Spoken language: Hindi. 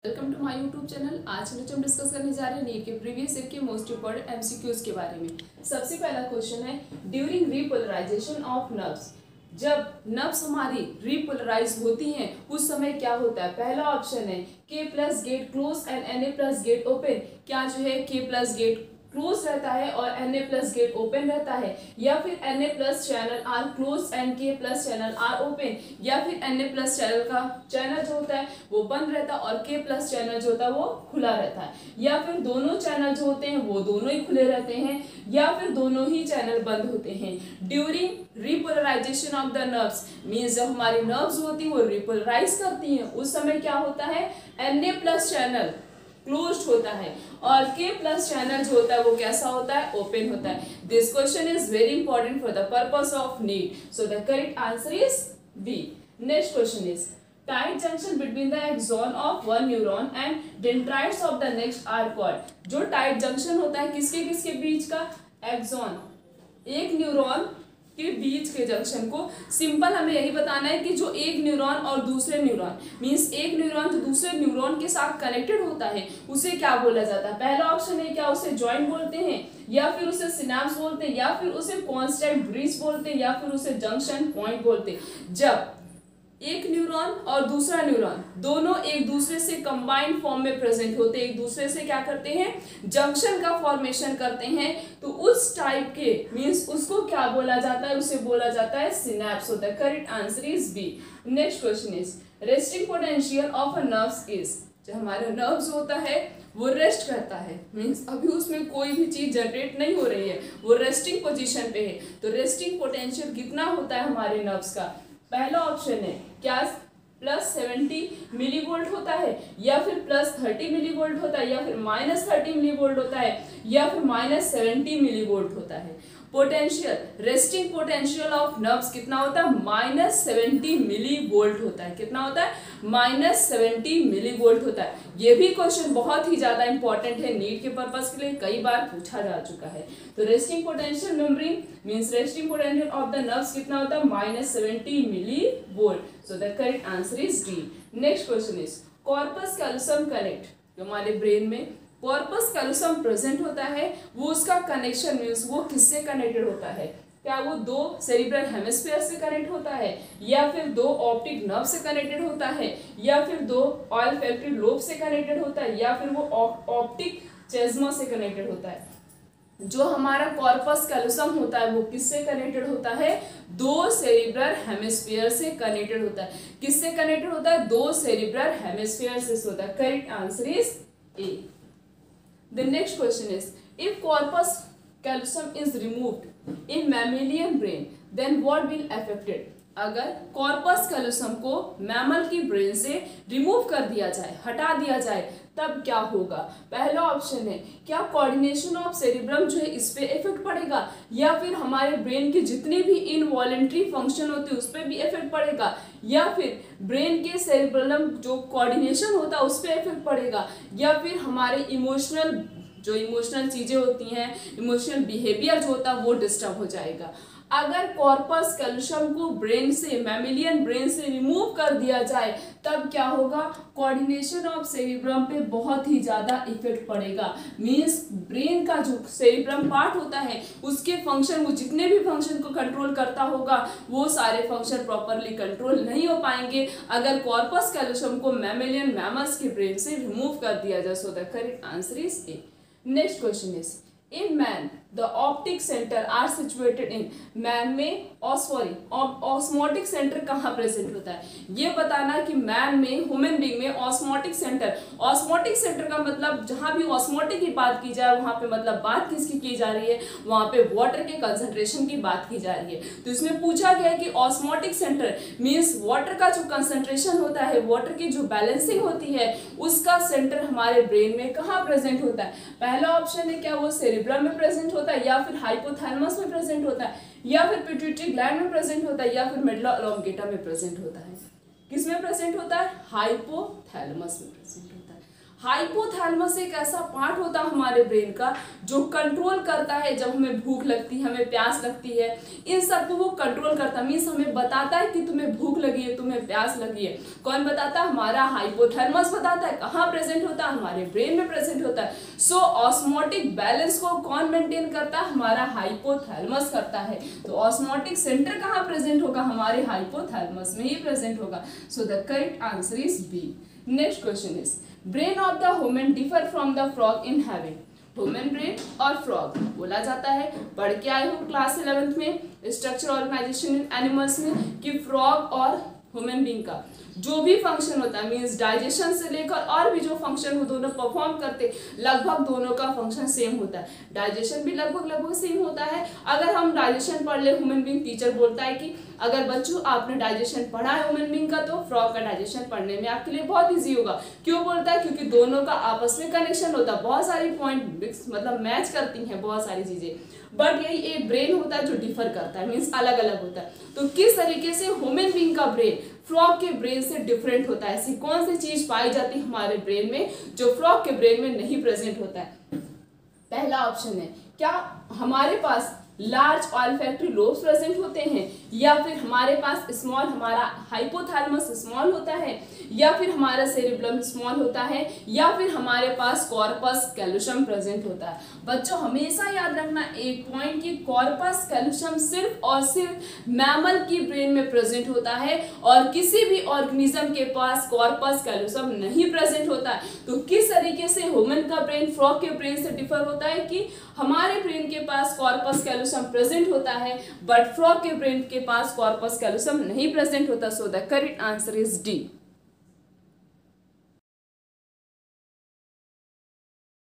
Welcome to my YouTube channel. आज हम डिस्कस करने जा रहे हैं नीट के प्रीवियस ईयर के मोस्ट इंपोर्टेंट एमसीक्यूज के बारे में। सबसे पहला क्वेश्चन है, ड्यूरिंग रीपोलराइजेशन ऑफ नर्व्स, जब नर्व्स हमारी रीपोलराइज होती हैं उस समय क्या होता है। पहला ऑप्शन है K plus gate close and Na plus gate open. क्या जो है K प्लस गेट क्लोज रहता है और Na प्लस गेट ओपन रहता है, या फिर Na plus channel are close and K plus channel are open, या फिर Na प्लस चैनल का चैनल जो होता है वो बंद रहता है और K प्लस चैनल जो होता है वो खुला रहता है, या फिर दोनों चैनल जो होते हैं वो दोनों ही खुले रहते हैं, या फिर दोनों ही चैनल बंद होते हैं। During repolarization of the nerves means जब हमारी नर्व्स होती है वो रिपोलराइज करती हैं उस समय क्या होता है, Na प्लस चैनल क्लोज्ड होता है और K प्लस चैनल जो होता है वो कैसा होता है, ओपन होता है। This question is very important for the purpose of NEET, so the correct answer is B. Next question is, tight junction between the axon of one neuron and dendrites of the next are called. जो टाइट जंक्शन होता है किसके किसके बीच का, एक्सॉन एक न्यूरॉन के बीच के जंक्शन को, सिंपल हमें यही बताना है कि जो एक न्यूरॉन और दूसरे न्यूरॉन मींस एक न्यूरॉन जो दूसरे न्यूरॉन के साथ कनेक्टेड होता है उसे क्या बोला जाता है। पहला ऑप्शन है क्या उसे जॉइंट बोलते हैं, या फिर उसे सिनेप्स बोलते हैं, या फिर उसे कांस्टेंट ब्रिज बोलते हैं, या फिर उसे जंक्शन पॉइंट बोलते हैं। जब एक न्यूरॉन और दूसरा न्यूरॉन दोनों एक दूसरे से कंबाइंड फॉर्म में प्रेजेंट होते हैं, एक दूसरे से क्या करते हैं, जंक्शन का फॉर्मेशन करते हैं, तो उस टाइप के मींस उसको क्या बोला जाता है, उसे बोला जाता है सिनेप्स होता है। Correct answer is B. Next question is, resting potential of a nerves is. जो हमारा नर्व्स होता है वो रेस्ट करता है मींस अभी उसमें कोई भी चीज जनरेट नहीं हो रही है, वो रेस्टिंग पोजीशन पे है, तो रेस्टिंग पोटेंशियल कितना होता है हमारे नर्व्स का। पहला ऑप्शन है क्या प्लस 70 मिली वोल्ट होता है, या फिर प्लस 30 मिली वोल्ट होता है, या फिर माइनस 30 मिली वोल्ट होता है, या फिर माइनस 70 मिली वोल्ट होता है। Potential, resting potential of nerves कितना होता है, माइनस 70 मिली वोल्ट होता है। कितना होता है, माइनस 70 मिली वोल्ट होता है। ये भी क्वेश्चन बहुत ही ज्यादा इंपॉर्टेंट है नीट के पर्पस के लिए, कई बार पूछा जा चुका है। तो resting potential memory means resting potential of the nerves कितना होता है, minus 70 millivolt. So the correct answer is D. Next question is, corpus calcium connect, जो हमारे ब्रेन में कॉर्पस कैल्शियम प्रेजेंट होता है वो उसका कनेक्शन मींस वो किससे कनेक्टेड होता है। क्या वो दो सेरिब्रल हेमिस्फीयर से कनेक्ट होता है, या फिर दो ऑप्टिक नर्व से कनेक्टेड होता है, या फिर दो ऑल्फैक्टरी लोब से कनेक्टेड होता है, या फिर वो ऑप्टिक चिज्मा से कनेक्टेड होता है। जो हमारा कॉर्पस कैल्शियम होता है वो किससे कनेक्टेड होता है, दो सेरिब्रल हेमिस्फीयर से कनेक्टेड होता है। किससे कनेक्टेड होता है, दो सेरिब्रल हेमिस्फीयर से होता है। Correct answer is a. The next question is, if corpus callosum is removed in mammalian brain, then what will affect it? अगर कॉर्पस कैल्शियम को मैमल की ब्रेन से रिमूव कर दिया जाए, हटा दिया जाए, तब क्या होगा। पहला ऑप्शन है क्या कोऑर्डिनेशन ऑफ सेरिब्रम जो है इस पे इफेक्ट पड़ेगा, या फिर हमारे ब्रेन के जितने भी इनवॉलेंट्री फंक्शन होते हैं उस पर भी इफेक्ट पड़ेगा, या फिर ब्रेन के सेरिब्रम जो कोऑर्डिनेशन होता है उस पर इफेक्ट पड़ेगा, या फिर हमारे इमोशनल चीजें होती हैं, इमोशनल बिहेवियर जो होता है वो डिस्टर्ब हो जाएगा। अगर कॉर्पस कैल्शियम को ब्रेन से, मैमिलियन ब्रेन से रिमूव कर दिया जाए तब क्या होगा, कोऑर्डिनेशन ऑफ सेरिब्रम पे बहुत ही ज्यादा इफेक्ट पड़ेगा। मींस ब्रेन का जो सेरिब्रम पार्ट होता है उसके फंक्शन, वो जितने भी फंक्शन को कंट्रोल करता होगा वो सारे फंक्शन प्रॉपरली कंट्रोल नहीं हो पाएंगे अगर कॉर्पस कैल्शियम को मैमिलियन मैमल्स के ब्रेन से रिमूव कर दिया जाए। सो the correct answer is a. Next question is, in man the optic center are situated in, man में ऑस्मोटिक सेंटर कहाँ प्रेजेंट होता है, ये बताना कि मैन में, ह्यूमन बीइंग में ऑस्मोटिक सेंटर का मतलब जहाँ भी ऑस्मोटिक की बात की जाए वहाँ पे मतलब बात किसकी की जा रही है, वहाँ पे वाटर के कंसंट्रेशन की बात की जा रही है। तो इसमें पूछा गया है कि ऑस्मोटिक सेंटर मीन्स वाटर का जो कंसंट्रेशन होता है, वाटर की जो बैलेंसिंग होती है उसका सेंटर हमारे ब्रेन में कहाँ प्रेजेंट होता है। पहला ऑप्शन है क्या वो सेरिब्रम में प्रेजेंट होता है, या फिर हाइपोथैलेमस में प्रेजेंट होता है, या फिर पिट्यूटरी ग्लैंड में प्रेजेंट होता है, या फिर मेडुला ऑब्लांगेटा में प्रेजेंट होता है। किस में प्रेजेंट होता है, हाइपोथैलेमस में प्रेजेंट होता है। हाइपोथैलेमस एक ऐसा पार्ट होता है हमारे ब्रेन का जो कंट्रोल करता है जब हमें भूख लगती है, हमें प्यास लगती है, इन सबको वो कंट्रोल करता है। मीन्स हमें बताता है कि तुम्हें भूख लगी है, तुम्हें प्यास लगी है। कौन बताता है? हमारा हाइपोथैलेमस बताता है। कहाँ प्रेजेंट होता है? हमारे ब्रेन में प्रेजेंट होता है। सो ऑस्मोटिक बैलेंस को कौन मेंटेन करता है? हमारा हाइपोथैलेमस करता है। तो ऑस्मोटिक सेंटर कहाँ प्रेजेंट होगा? हमारे हाइपोथैलेमस में ही प्रेजेंट होगा। So the correct answer is B. Next question is brain of the human differ from the frog in having. Human brain और फ्रॉग बोला जाता है, पढ़ के आए हो क्लास 11th में स्ट्रक्चर ऑर्गेनाइजेशन इन एनिमल्स में, कि फ्रॉग और ह्यूमन बीइंग का जो भी फंक्शन होता है, मीन्स डाइजेशन से लेकर और भी जो फंक्शन वो दोनों परफॉर्म करते, लगभग दोनों का फंक्शन सेम होता है। डाइजेशन भी लगभग सेम होता है। अगर हम डाइजेशन पढ़ ले ह्यूमन बीइंग, टीचर बोलता है कि अगर बच्चों आपने डाइजेशन पढ़ा है ह्यूमन बीइंग का, तो फ्रॉग का डाइजेशन पढ़ने में आपके लिए बहुत ईजी होगा। क्यों बोलता है? क्योंकि दोनों का आपस में कनेक्शन होता है, बहुत सारी पॉइंट मतलब मैच करती हैं बहुत सारी चीजें। बट यही एक ब्रेन होता है जो डिफर करता है, मीन्स अलग अलग होता है। तो किस तरीके से ह्यूमन बीइंग का ब्रेन फ्रॉग के ब्रेन से डिफरेंट होता है? ऐसी कौन सी चीज पाई जाती है हमारे ब्रेन में जो फ्रॉग के ब्रेन में नहीं प्रेजेंट होता है? पहला ऑप्शन है, क्या हमारे पास लार्ज ऑल्फैक्टरी लोब्स प्रेजेंट होते हैं, या फिर हमारे पास स्मॉल, हमारा हाइपोथैलेमस स्मॉल होता है, या फिर हमारा सेरिब्रम स्मॉल होता है, या फिर हमारे पास कॉर्पस कैल्शियम प्रेजेंट होता है। बच्चों हमेशा याद रखना एक पॉइंट कि कॉर्पस कैल्शियम सिर्फ और सिर्फ मैमल की ब्रेन में प्रेजेंट होता है और किसी भी ऑर्गेनिज्म के पास कॉर्पस कैल्शियम नहीं प्रेजेंट होता है। तो किस तरीके से ह्यूमन का ब्रेन फ्रॉग के ब्रेन से डिफर होता है कि हमारे ब्रेन के पास कॉर्पस कैल्शियम प्रेजेंट होता है, बट फ्रॉग के ब्रेन के पास कॉर्पस कैल्शियम नहीं प्रेजेंट होता। सो the correct answer is D.